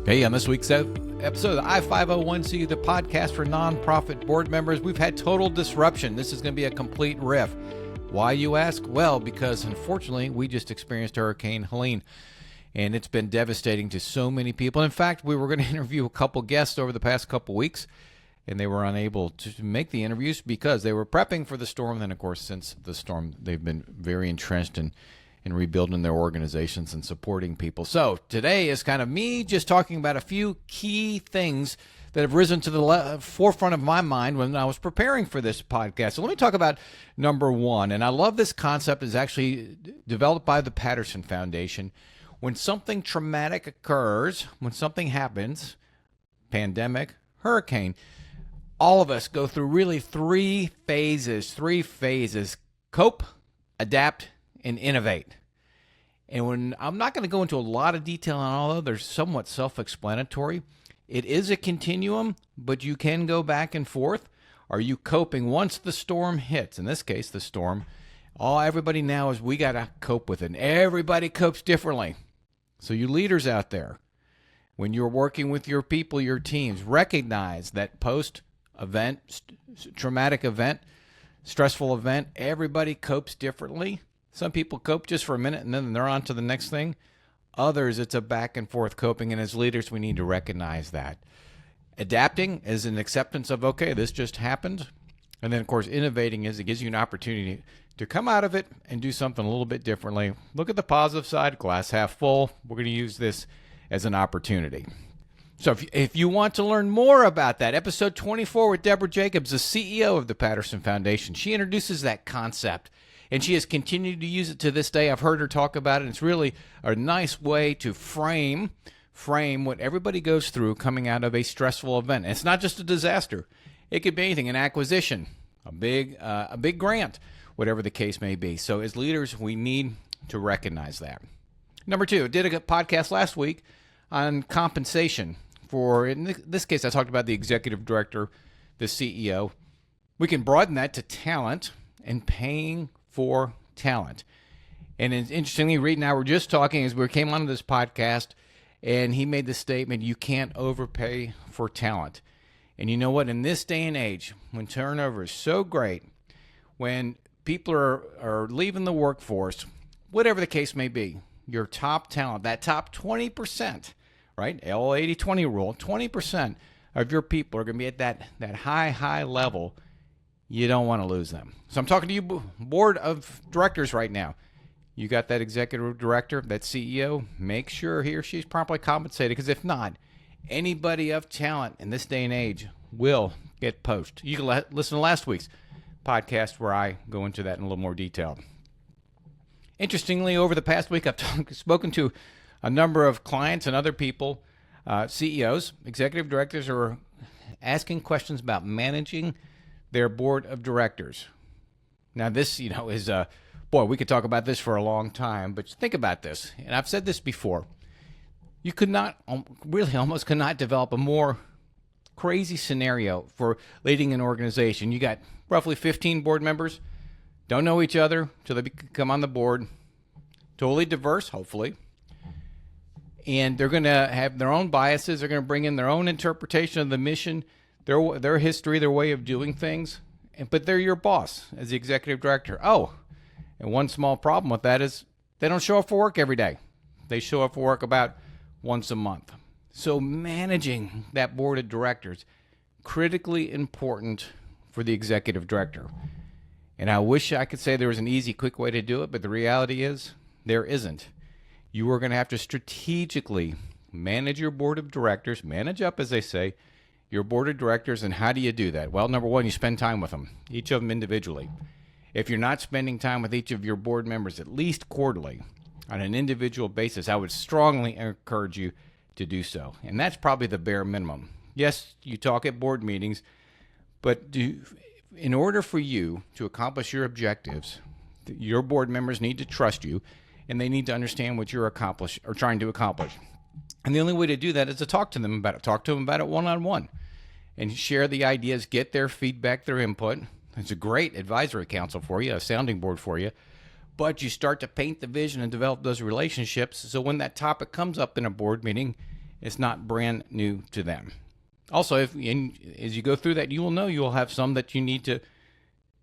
Hey, on this week's episode of the I-501C, the podcast for nonprofit board members, we've had total disruption. This is going to be a complete riff. Why, you ask? Well, because unfortunately, we just experienced Hurricane Helene, and it's been devastating to so many people. In fact, we were going to interview a couple guests over the past couple weeks, and they were unable to make the interviews because they were prepping for the storm. And, of course, since the storm, they've been very entrenched in rebuilding their organizations and supporting people. So today is kind of me just talking about a few key things that have risen to the forefront of my mind when I was preparing for this podcast. So let me talk about number one. And I love this concept. It's actually developed by the Patterson Foundation. When something traumatic occurs, when something happens, pandemic, hurricane, all of us go through really three phases, cope, adapt, and innovate. And when I'm not going to go into a lot of detail on all of them, they're somewhat self-explanatory. It is a continuum, but you can go back and forth. Are you coping once the storm hits? In this case, the storm. Everybody now is we got to cope with it. And everybody copes differently. So you leaders out there, when you're working with your people, your teams, recognize that post-event, traumatic event, stressful event, everybody copes differently. Some people cope just for a minute and then they're on to the next thing. Others, it's a back and forth coping. And as leaders, we need to recognize that. Adapting is an acceptance of, okay, this just happened. And then, of course, innovating is it gives you an opportunity to come out of it and do something a little bit differently. Look at the positive side, glass half full. We're going to use this as an opportunity. So if you want to learn more about that, episode 24 with Deborah Jacobs, the CEO of the Patterson Foundation, she introduces that concept. And she has continued to use it to this day. I've heard her talk about it. And it's really a nice way to frame what everybody goes through coming out of a stressful event. And it's not just a disaster. It could be anything, an acquisition, a big grant, whatever the case may be. So as leaders, we need to recognize that. Number two, I did a podcast last week on compensation for, in this case, I talked about the executive director, the CEO. We can broaden that to talent and paying for talent. And interestingly, Reed and I were just talking as we came onto this podcast, and he made the statement, you can't overpay for talent. And you know what? In this day and age, when turnover is so great, when people are leaving the workforce, whatever the case may be, your top talent, that top 20%, right? L80-20 rule, 20% of your people are going to be at that high level. You don't want to lose them. So I'm talking to you, board of directors right now. You got that executive director, that CEO, make sure he or she's properly compensated, because if not, anybody of talent in this day and age will get poached. You can listen to last week's podcast where I go into that in a little more detail. Interestingly, over the past week, I've spoken to a number of clients and other people, CEOs, executive directors, who are asking questions about managing their board of directors. Now, this, is we could talk about this for a long time, but think about this. And I've said this before. You could not, really almost could not develop a more crazy scenario for leading an organization. You got roughly 15 board members, don't know each other till they come on the board, totally diverse, hopefully. And they're going to have their own biases. They're going to bring in their own interpretation of the mission, their history, their way of doing things, but they're your boss as the executive director. Oh, and one small problem with that is they don't show up for work every day. They show up for work about once a month. So managing that board of directors, critically important for the executive director. And I wish I could say there was an easy, quick way to do it, but the reality is there isn't. You are going to have to strategically manage your board of directors, manage up, as they say, your board of directors. And how do you do that? Well, number one, you spend time with them, each of them individually. If you're not spending time with each of your board members at least quarterly on an individual basis, I would strongly encourage you to do so. And that's probably the bare minimum. Yes, you talk at board meetings, but in order for you to accomplish your objectives, your board members need to trust you, and they need to understand what you're trying to accomplish. And the only way to do that is to talk to them about it. Talk to them about it one-on-one and share the ideas, get their feedback, their input. It's a great advisory council for you, a sounding board for you. But you start to paint the vision and develop those relationships. So when that topic comes up in a board meeting, It's not brand new to them. Also, as you go through that, you will know you will have some that you need to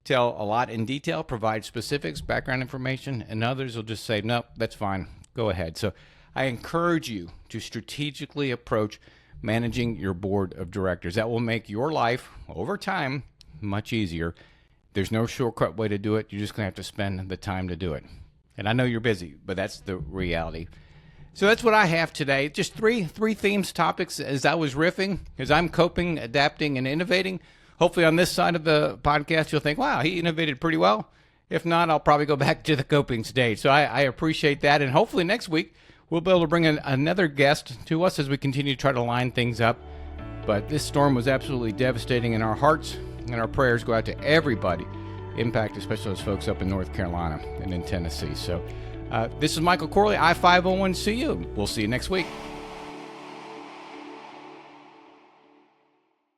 tell a lot in detail, provide specifics, background information, and others will just say, nope, that's fine, go ahead. So I encourage you to strategically approach managing your board of directors. That will make your life, over time, much easier. There's no shortcut way to do it. You're just going to have to spend the time to do it. And I know you're busy, but that's the reality. So that's what I have today. Just three themes, topics as I was riffing, as I'm coping, adapting, and innovating. Hopefully on this side of the podcast, you'll think, wow, he innovated pretty well. If not, I'll probably go back to the coping stage. So I appreciate that. And hopefully next week, we'll be able to bring in another guest to us as we continue to try to line things up. But this storm was absolutely devastating, and our hearts and our prayers go out to everybody impacted, especially those folks up in North Carolina and in Tennessee. So this is Michael Corley, I-501CU. We'll see you next week.